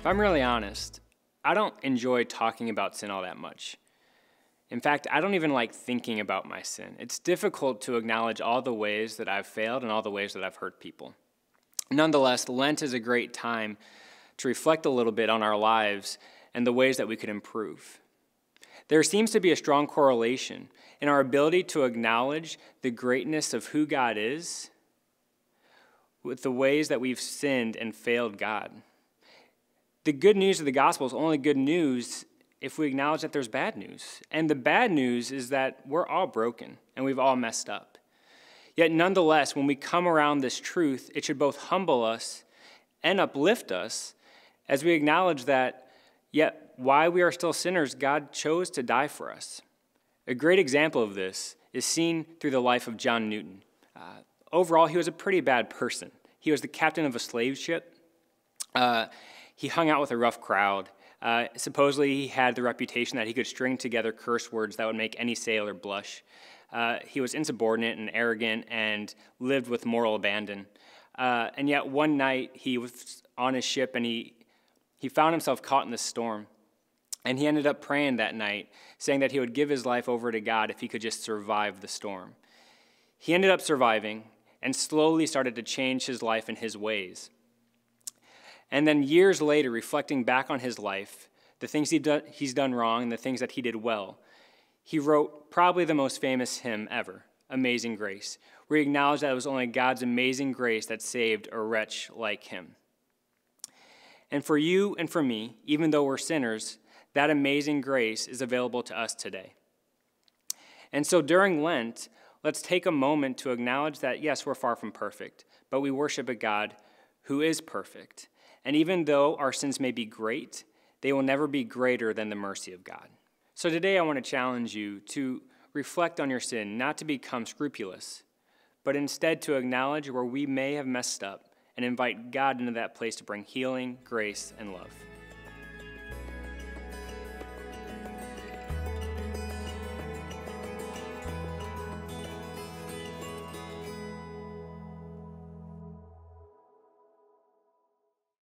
If I'm really honest, I don't enjoy talking about sin all that much. In fact, I don't even like thinking about my sin. It's difficult to acknowledge all the ways that I've failed and all the ways that I've hurt people. Nonetheless, Lent is a great time to reflect a little bit on our lives and the ways that we could improve. There seems to be a strong correlation in our ability to acknowledge the greatness of who God is with the ways that we've sinned and failed God. The good news of the gospel is only good news if we acknowledge that there's bad news. And the bad news is that we're all broken and we've all messed up. Yet nonetheless, when we come around this truth, it should both humble us and uplift us as we acknowledge that, yet while we are still sinners, God chose to die for us. A great example of this is seen through the life of John Newton. Overall, he was a pretty bad person. He was the captain of a slave ship. He hung out with a rough crowd. Supposedly, he had the reputation that he could string together curse words that would make any sailor blush. He was insubordinate and arrogant and lived with moral abandon. And yet one night, he was on his ship and he found himself caught in the storm. And he ended up praying that night, saying that he would give his life over to God if he could just survive the storm. He ended up surviving and slowly started to change his life and his ways. And then years later, reflecting back on his life, the things he's done wrong and the things that he did well, he wrote probably the most famous hymn ever, Amazing Grace, where he acknowledged that it was only God's amazing grace that saved a wretch like him. And for you and for me, even though we're sinners, that amazing grace is available to us today. And so during Lent, let's take a moment to acknowledge that, yes, we're far from perfect, but we worship a God who is perfect. And even though our sins may be great, they will never be greater than the mercy of God. So today I want to challenge you to reflect on your sin, not to become scrupulous, but instead to acknowledge where we may have messed up and invite God into that place to bring healing, grace, and love.